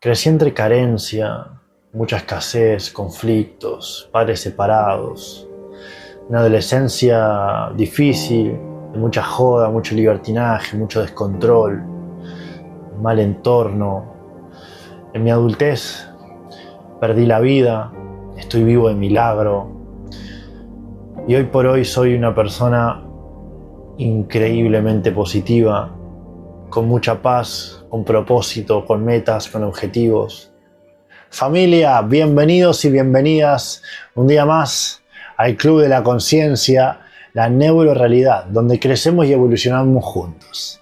Crecí entre carencia, mucha escasez, conflictos, padres separados, una adolescencia difícil, de mucha joda, mucho libertinaje, mucho descontrol, mal entorno. En mi adultez perdí la vida, estoy vivo de milagro y hoy por hoy soy una persona increíblemente positiva, con mucha paz, con propósito, con metas, con objetivos. Familia, bienvenidos y bienvenidas un día más al Club de la Conciencia, la neurorealidad, donde crecemos y evolucionamos juntos.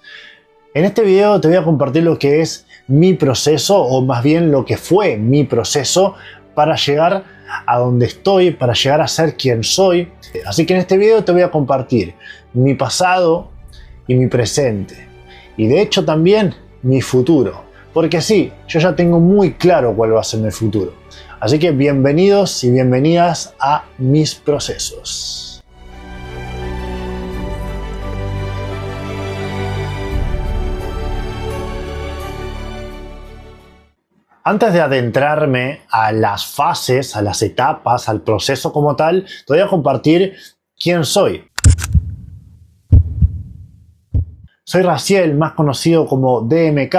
En este video te voy a compartir lo que es mi proceso, o más bien lo que fue mi proceso para llegar a donde estoy, para llegar a ser quien soy. Así que en este video te voy a compartir mi pasado y mi presente. Y de hecho también mi futuro. Porque sí, yo ya tengo muy claro cuál va a ser mi futuro. Así que bienvenidos y bienvenidas a mis procesos. Antes de adentrarme a las fases, a las etapas, al proceso como tal, te voy a compartir quién soy. Soy Raciel, más conocido como DMK.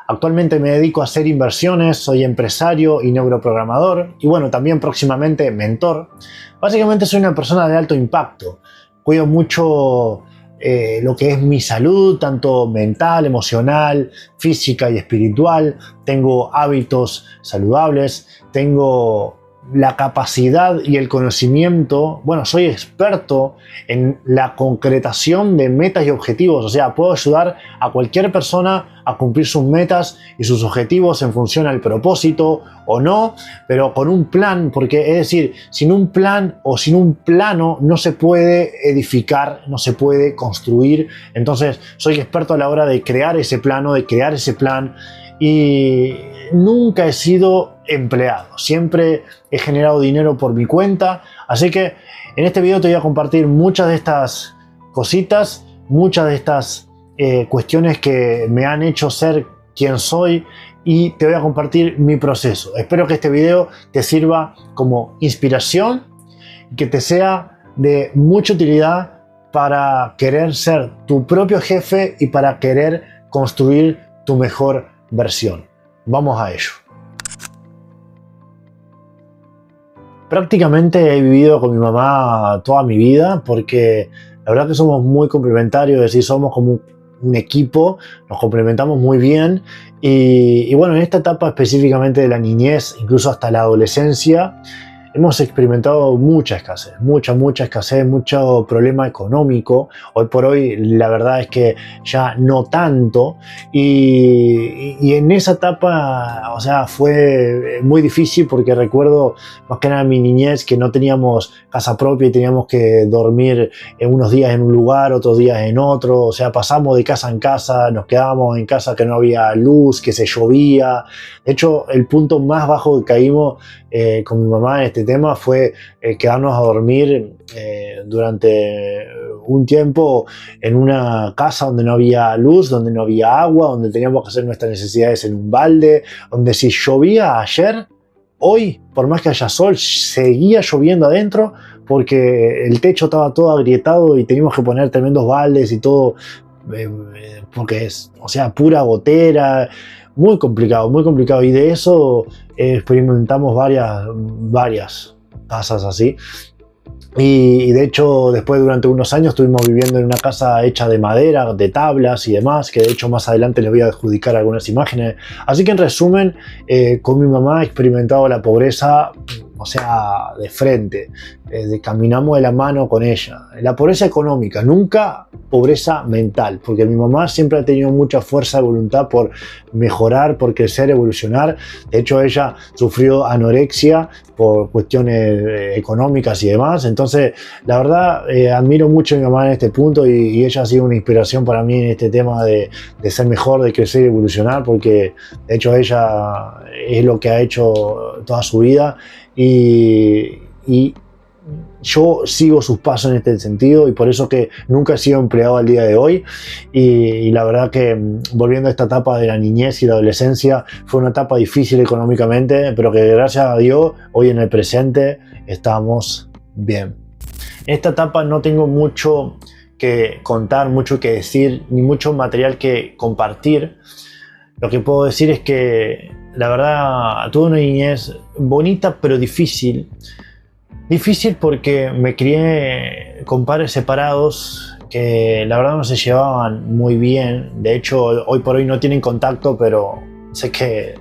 Actualmente me dedico a hacer inversiones, soy empresario y neuroprogramador y bueno, también próximamente mentor. Básicamente soy una persona de alto impacto. Cuido mucho lo que es mi salud, tanto mental, emocional, física y espiritual. Tengo hábitos saludables, tengo la capacidad y el conocimiento. Bueno, soy experto en la concretación de metas y objetivos. O sea, puedo ayudar a cualquier persona a cumplir sus metas y sus objetivos en función al propósito o no, pero con un plan, porque es decir, sin un plan o sin un plano no se puede edificar, no se puede construir. Entonces, soy experto a la hora de crear ese plano, de crear ese plan. Y nunca he sido empleado, siempre he generado dinero por mi cuenta, así que en este video te voy a compartir muchas de estas cositas, muchas de estas cuestiones que me han hecho ser quien soy y te voy a compartir mi proceso. Espero que este video te sirva como inspiración y que te sea de mucha utilidad para querer ser tu propio jefe y para querer construir tu mejor versión. Vamos a ello. Prácticamente he vivido con mi mamá toda mi vida porque la verdad que somos muy complementarios, es decir, somos como un equipo, nos complementamos muy bien y bueno, en esta etapa específicamente de la niñez, incluso hasta la adolescencia, hemos experimentado mucha escasez, mucha escasez, mucho problema económico. Hoy por hoy la verdad es que ya no tanto y en esa etapa, o sea, fue muy difícil porque recuerdo más que nada mi niñez que no teníamos casa propia y teníamos que dormir unos días en un lugar, otros días en otro. O sea, pasamos de casa en casa, nos quedábamos en casa que no había luz, que se llovía. De hecho, el punto más bajo que caímos con mi mamá en este tema fue quedarnos a dormir durante un tiempo en una casa donde no había luz, donde no había agua, donde teníamos que hacer nuestras necesidades en un balde, donde si llovía ayer, hoy, por más que haya sol, seguía lloviendo adentro porque el techo estaba todo agrietado y teníamos que poner tremendos baldes y todo, porque es, o sea, pura gotera. Muy complicado y de eso experimentamos varias casas así y de hecho después durante unos años estuvimos viviendo en una casa hecha de madera, de tablas y demás, que de hecho más adelante les voy a adjudicar algunas imágenes. Así que en resumen, con mi mamá he experimentado la pobreza, o sea, de frente, caminamos de la mano con ella. La pobreza económica, nunca pobreza mental, porque mi mamá siempre ha tenido mucha fuerza de voluntad por mejorar, por crecer, evolucionar. De hecho, ella sufrió anorexia por cuestiones económicas y demás. Entonces, la verdad, admiro mucho a mi mamá en este punto y ella ha sido una inspiración para mí en este tema de ser mejor, de crecer y evolucionar, porque de hecho ella es lo que ha hecho toda su vida y yo sigo sus pasos en este sentido y por eso que nunca he sido empleado al día de hoy y la verdad que volviendo a esta etapa de la niñez y la adolescencia fue una etapa difícil económicamente, pero que gracias a Dios hoy en el presente estamos bien. En esta etapa no tengo mucho que contar, mucho que decir, ni mucho material que compartir. Lo que puedo decir es que la verdad tuve una niñez bonita pero difícil. Difícil porque me crié con padres separados que la verdad no se llevaban muy bien. De hecho, hoy por hoy no tienen contacto, pero sé que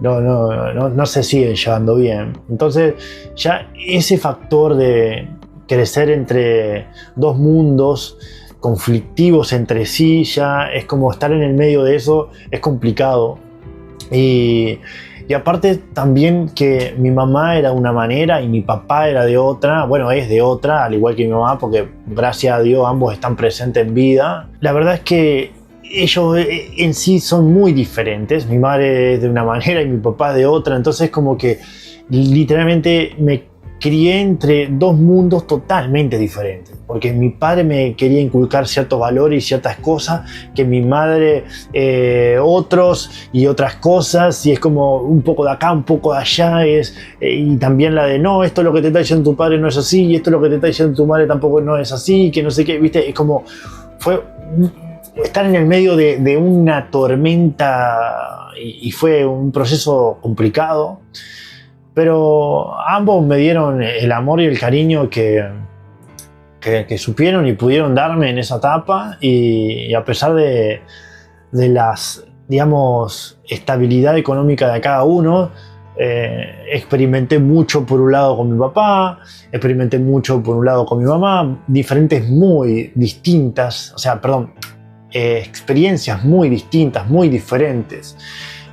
no se siguen llevando bien. Entonces, ya ese factor de crecer entre dos mundos conflictivos entre sí, ya es como estar en el medio de eso, es complicado. Y aparte también que mi mamá era de una manera y mi papá era de otra, bueno, es de otra, al igual que mi mamá, porque gracias a Dios ambos están presentes en vida. La verdad es que ellos en sí son muy diferentes, mi madre es de una manera y mi papá de otra, entonces como que literalmente me crié entre dos mundos totalmente diferentes, porque mi padre me quería inculcar ciertos valores y ciertas cosas, que mi madre otros y otras cosas, y es como un poco de acá, un poco de allá, y también la de no, esto es lo que te está diciendo tu padre no es así, y esto es lo que te está diciendo tu madre tampoco no es así, que no sé qué, viste, es como fue estar en el medio de una tormenta y fue un proceso complicado. Pero ambos me dieron el amor y el cariño que supieron y pudieron darme en esa etapa y a pesar de las, digamos, estabilidad económica de cada uno, experimenté mucho por un lado con mi papá, experimenté mucho por un lado con mi mamá, diferentes muy distintas, o sea, perdón, experiencias muy distintas, muy diferentes.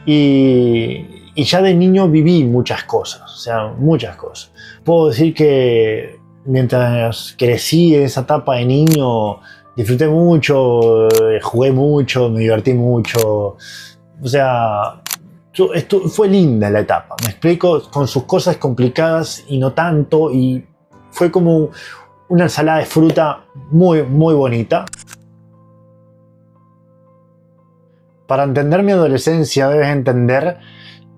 Y ya de niño viví muchas cosas, o sea, muchas cosas. Puedo decir que mientras crecí en esa etapa de niño, disfruté mucho, jugué mucho, me divertí mucho. O sea, esto fue linda la etapa, me explico, con sus cosas complicadas y no tanto, y fue como una ensalada de fruta muy, muy bonita. Para entender mi adolescencia debes entender,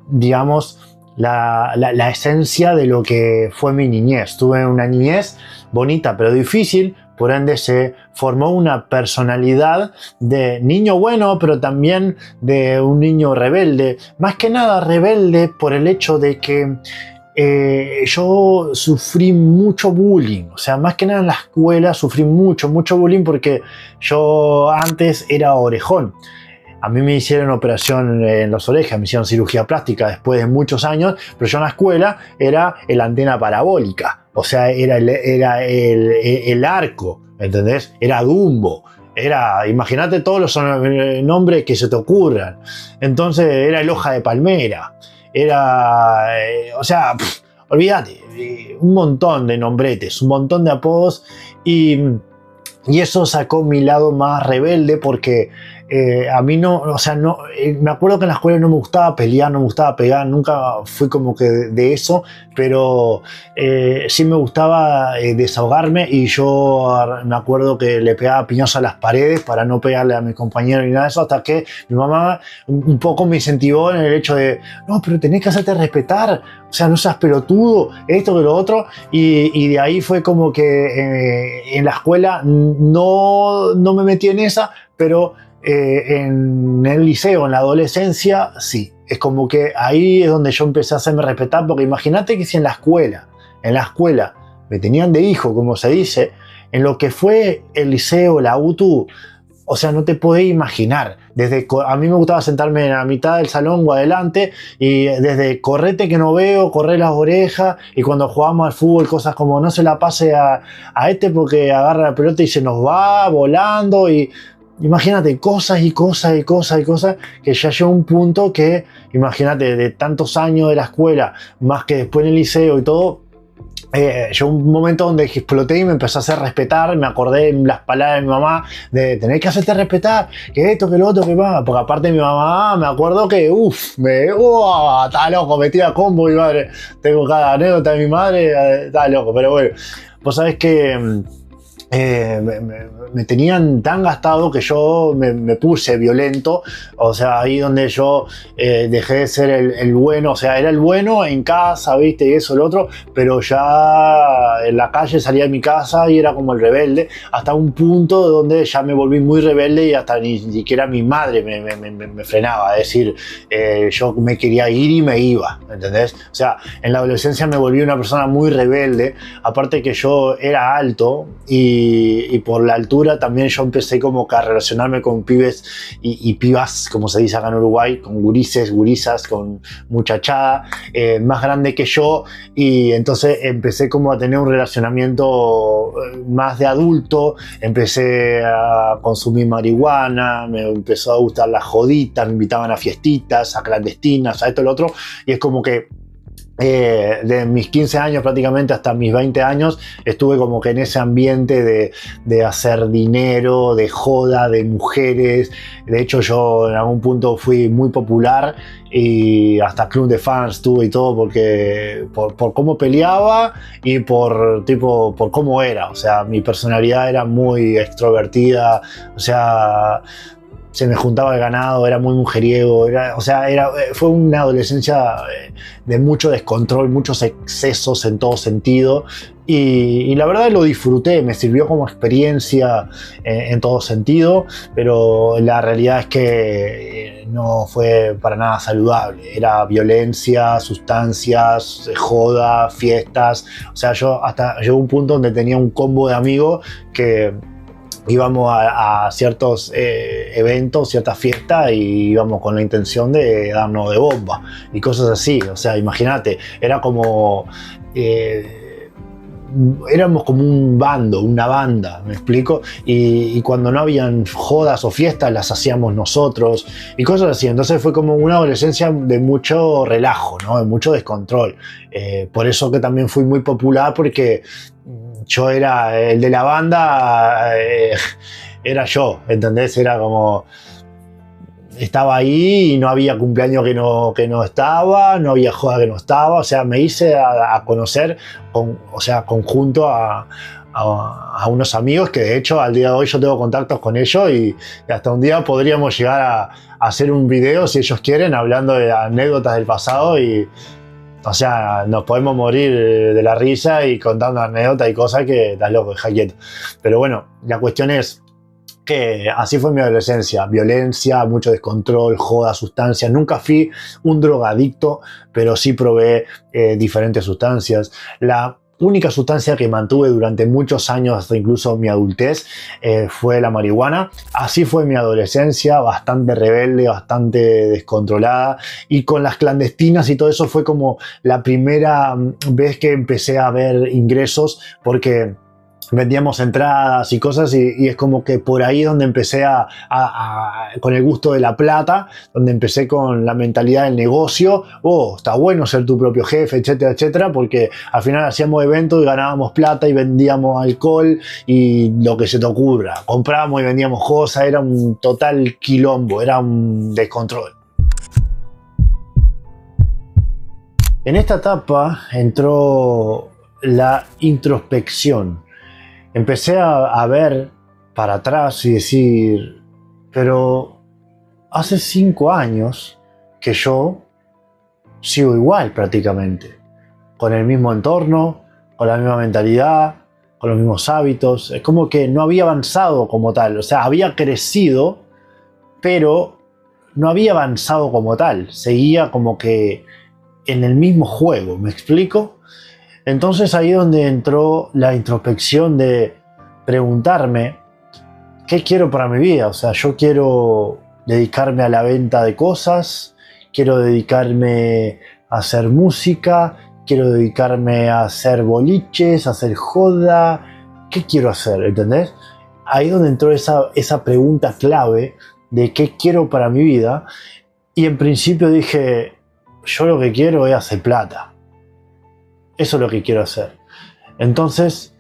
digamos, la esencia de lo que fue mi niñez. Tuve una niñez bonita pero difícil, por ende se formó una personalidad de niño bueno, pero también de un niño rebelde. Más que nada rebelde por el hecho de que yo sufrí mucho bullying, o sea, más que nada en la escuela sufrí mucho bullying porque yo antes era orejón. A mí me hicieron operación en las orejas, me hicieron cirugía plástica después de muchos años, pero yo en la escuela era el antena parabólica, o sea, era el arco, ¿entendés? Era Dumbo, imagínate todos los nombres que se te ocurran. Entonces era el hoja de palmera, o sea, olvídate, un montón de nombretes, un montón de apodos y eso sacó mi lado más rebelde porque a mí no, o sea, no, me acuerdo que en la escuela no me gustaba pelear, no me gustaba pegar, nunca fui como que de eso, pero sí me gustaba desahogarme y yo me acuerdo que le pegaba piñazos a las paredes para no pegarle a mis compañeros ni nada de eso, hasta que mi mamá un poco me incentivó en el hecho de, no, pero tenés que hacerte respetar, o sea, no seas pelotudo, esto que lo otro, y de ahí fue como que en la escuela no me metí en esa, pero en el liceo, en la adolescencia, sí. Es como que ahí es donde yo empecé a hacerme respetar, porque imagínate que si en la escuela me tenían de hijo, como se dice, en lo que fue el liceo, la UTU, o sea, no te podés imaginar. A mí me gustaba sentarme en la mitad del salón o adelante y desde correte que no veo, correr las orejas, y cuando jugamos al fútbol cosas como no se la pase a este porque agarra la pelota y se nos va volando, y imagínate, cosas y cosas y cosas y cosas, que ya llegó un punto que, imagínate, de tantos años de la escuela, más que después en el liceo y todo, llegó un momento donde exploté y me empezó a hacer respetar. Me acordé en las palabras de mi mamá de tener que hacerte respetar, que esto, que lo otro, que va, porque aparte de mi mamá, me acuerdo que, estaba loco, metía combo mi madre, tengo cada anécdota de mi madre, estaba loco, pero bueno. vos sabés que me tenían tan gastado que yo me puse violento, o sea, ahí donde yo dejé de ser el bueno, o sea, era el bueno en casa, viste, y eso, lo otro, pero ya en la calle salía de mi casa y era como el rebelde, hasta un punto donde ya me volví muy rebelde y hasta ni siquiera mi madre me frenaba, es decir, yo me quería ir y me iba, ¿entendés? O sea, en la adolescencia me volví una persona muy rebelde, aparte que yo era alto y por la altura también yo empecé como que a relacionarme con pibes y pibas, como se dice acá en Uruguay, con gurises, gurisas, con muchachada más grande que yo, y entonces empecé como a tener un relacionamiento más de adulto, empecé a consumir marihuana, me empezó a gustar la jodita, me invitaban a fiestitas, a clandestinas, a esto y lo otro, y es como que de mis 15 años prácticamente hasta mis 20 años estuve como que en ese ambiente de hacer dinero, de joda, de mujeres. De hecho yo en algún punto fui muy popular y hasta club de fans tuve y todo porque por cómo peleaba y por cómo era, o sea, mi personalidad era muy extrovertida, o sea, se me juntaba el ganado, era muy mujeriego, fue una adolescencia de mucho descontrol, muchos excesos en todo sentido, y la verdad lo disfruté, me sirvió como experiencia en todo sentido, pero la realidad es que no fue para nada saludable, era violencia, sustancias, joda, fiestas, o sea, yo hasta llegó un punto donde tenía un combo de amigos que íbamos a ciertos eventos, ciertas fiestas, y íbamos con la intención de darnos de bomba y cosas así. O sea, imagínate, era como éramos como un bando, una banda, ¿me explico? Y cuando no habían jodas o fiestas las hacíamos nosotros y cosas así. Entonces fue como una adolescencia de mucho relajo, ¿no? De mucho descontrol. Por eso que también fui muy popular, porque yo era el de la banda, era yo, ¿entendés? Era como... estaba ahí y no había cumpleaños que no estaba, no había joda que no estaba, o sea, me hice a conocer, conjunto a unos amigos que de hecho al día de hoy yo tengo contactos con ellos y hasta un día podríamos llegar a hacer un video, si ellos quieren, hablando de anécdotas del pasado y... o sea, nos podemos morir de la risa y contando anécdotas y cosas que estás loco, deja quieto. Pero bueno, la cuestión es que así fue mi adolescencia, violencia, mucho descontrol, joda, sustancias. Nunca fui un drogadicto, pero sí probé diferentes sustancias. La única sustancia que mantuve durante muchos años, hasta incluso mi adultez, fue la marihuana. Así fue mi adolescencia, bastante rebelde, bastante descontrolada, y con las clandestinas y todo eso fue como la primera vez que empecé a ver ingresos, porque vendíamos entradas y cosas y es como que por ahí donde empecé con el gusto de la plata, donde empecé con la mentalidad del negocio. Está bueno ser tu propio jefe, etcétera, etcétera, porque al final hacíamos eventos y ganábamos plata y vendíamos alcohol y lo que se te ocurra, comprábamos y vendíamos cosas, era un total quilombo, era un descontrol. En esta etapa entró la introspección. Empecé a ver para atrás y decir, pero hace 5 años que yo sigo igual prácticamente, con el mismo entorno, con la misma mentalidad, con los mismos hábitos. Es como que no había avanzado como tal, o sea, había crecido, pero no había avanzado como tal, seguía como que en el mismo juego, ¿me explico? Entonces ahí es donde entró la introspección de preguntarme qué quiero para mi vida. O sea, yo quiero dedicarme a la venta de cosas, quiero dedicarme a hacer música, quiero dedicarme a hacer boliches, a hacer joda. ¿Qué quiero hacer? ¿Entendés? Ahí es donde entró esa pregunta clave de qué quiero para mi vida, y en principio dije, yo lo que quiero es hacer plata. Eso es lo que quiero hacer. Entonces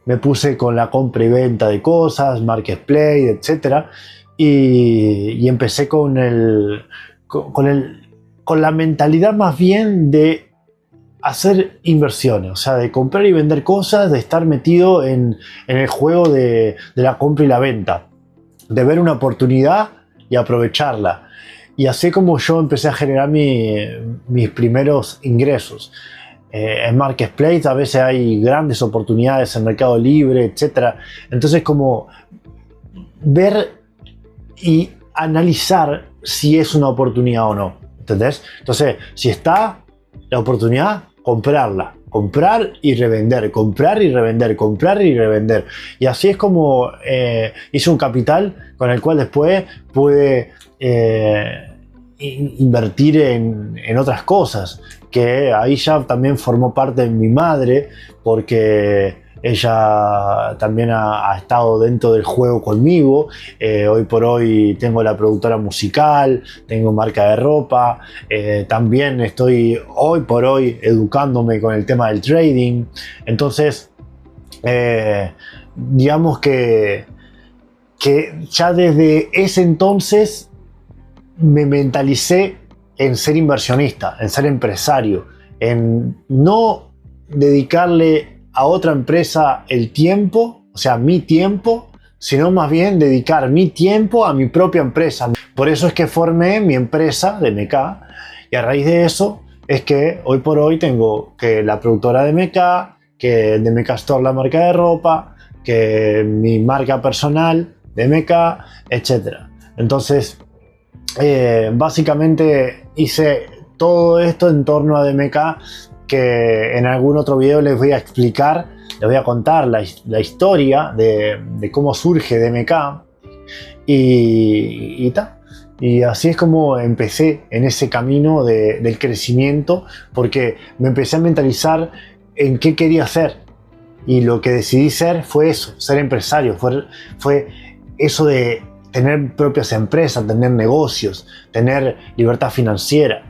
me puse con la compra y venta de cosas, marketplace, etc. Y empecé con la mentalidad más bien de hacer inversiones, o sea, de comprar y vender cosas, de estar metido en el juego de la compra y la venta, de ver una oportunidad y aprovecharla. Y así como yo empecé a generar mis primeros ingresos. En Marketplace a veces hay grandes oportunidades en Mercado Libre, etc. Entonces, como ver y analizar si es una oportunidad o no, ¿entendés? Entonces, si está la oportunidad, comprarla, comprar y revender, comprar y revender, comprar y revender. Y así es como hice un capital con el cual después pude invertir en otras cosas, que ahí ya también formó parte de mi madre, porque ella también ha estado dentro del juego conmigo. Hoy por hoy tengo la productora musical, tengo marca de ropa, también estoy hoy por hoy educándome con el tema del trading. Entonces, digamos que ya desde ese entonces me mentalicé en ser inversionista, en ser empresario, en no dedicarle a otra empresa el tiempo, o sea, mi tiempo, sino más bien dedicar mi tiempo a mi propia empresa. Por eso es que formé mi empresa de MK, y a raíz de eso es que hoy por hoy tengo que la productora de MK, que de MK Store la marca de ropa, que mi marca personal de MK, etc. Entonces, básicamente hice todo esto en torno a DMK, que en algún otro video les voy a explicar, les voy a contar la historia de cómo surge DMK y tal. Y así es como empecé en ese camino del crecimiento, porque me empecé a mentalizar en qué quería hacer. Y lo que decidí ser fue eso, ser empresario, fue eso de tener propias empresas, tener negocios, tener libertad financiera.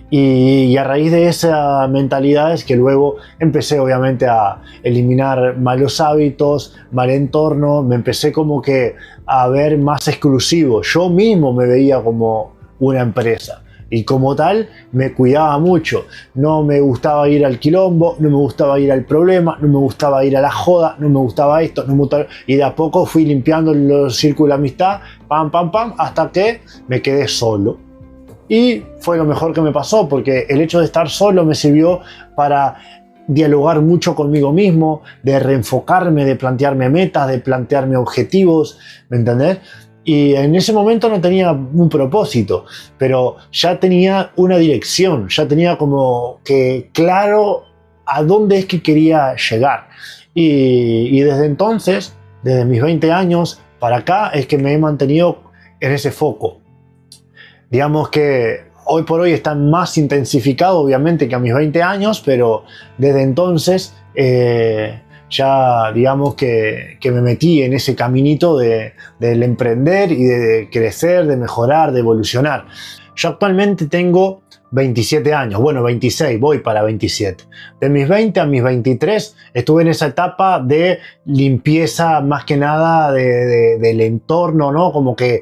Y a raíz de esa mentalidad es que luego empecé obviamente a eliminar malos hábitos, mal entorno, me empecé como que a ver más exclusivo. Yo mismo me veía como una empresa. Y como tal, me cuidaba mucho. No me gustaba ir al quilombo, no me gustaba ir al problema, no me gustaba ir a la joda, no me gustaba esto, no me gustaba... Y de a poco fui limpiando los círculos de amistad, pam, pam, pam, hasta que me quedé solo. Y fue lo mejor que me pasó, porque el hecho de estar solo me sirvió para dialogar mucho conmigo mismo, de reenfocarme, de plantearme metas, de plantearme objetivos, ¿me entendés? Y en ese momento no tenía un propósito, pero ya tenía una dirección, ya tenía como que claro a dónde es que quería llegar. Y desde entonces, desde mis 20 años para acá, es que me he mantenido en ese foco. Digamos que hoy por hoy está más intensificado, obviamente, que a mis 20 años, pero desde entonces ya digamos que me metí en ese caminito del emprender y de crecer, de mejorar, de evolucionar. Yo actualmente tengo 27 años, bueno, 26, voy para 27. De mis 20 a mis 23 estuve en esa etapa de limpieza más que nada del entorno, ¿no? Como que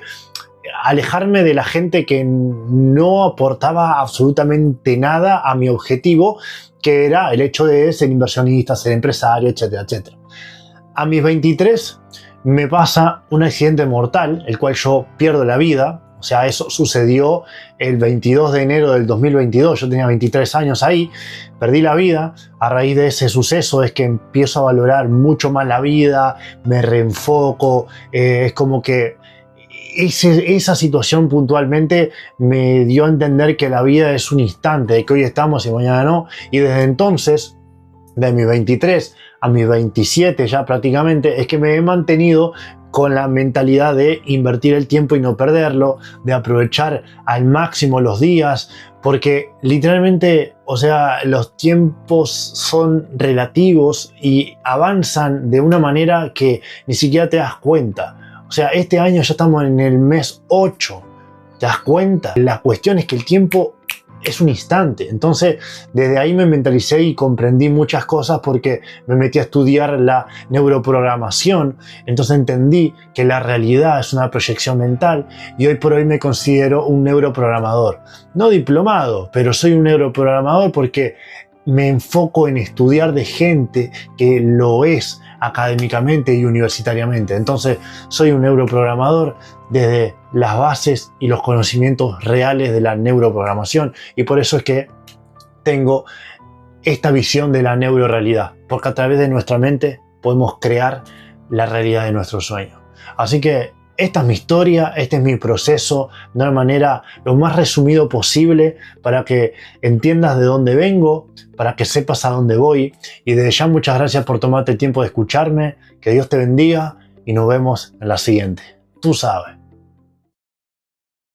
alejarme de la gente que no aportaba absolutamente nada a mi objetivo, que era el hecho de ser inversionista, ser empresario, etcétera, etcétera. A mis 23 me pasa un accidente mortal, el cual yo pierdo la vida. O sea, eso sucedió el 22 de enero del 2022, yo tenía 23 años ahí, perdí la vida. A raíz de ese suceso es que empiezo a valorar mucho más la vida, me reenfoco, es como que esa situación puntualmente me dio a entender que la vida es un instante, de que hoy estamos y mañana no. Y desde entonces, de mis 23 a mis 27 ya prácticamente, es que me he mantenido con la mentalidad de invertir el tiempo y no perderlo, de aprovechar al máximo los días, porque literalmente, o sea, los tiempos son relativos y avanzan de una manera que ni siquiera te das cuenta. O sea, este año ya estamos en el mes 8, ¿te das cuenta? La cuestión es que el tiempo es un instante. Entonces, desde ahí me mentalicé y comprendí muchas cosas, porque me metí a estudiar la neuroprogramación. Entonces entendí que la realidad es una proyección mental, y hoy por hoy me considero un neuroprogramador. No diplomado, pero soy un neuroprogramador porque me enfoco en estudiar de gente que lo es académicamente y universitariamente. Entonces, soy un neuroprogramador desde las bases y los conocimientos reales de la neuroprogramación, y por eso es que tengo esta visión de la neurorealidad, porque a través de nuestra mente podemos crear la realidad de nuestros sueños. Así que esta es mi historia, este es mi proceso, de una manera lo más resumido posible para que entiendas de dónde vengo, para que sepas a dónde voy. Y desde ya muchas gracias por tomarte el tiempo de escucharme, que Dios te bendiga y nos vemos en la siguiente. Tú sabes.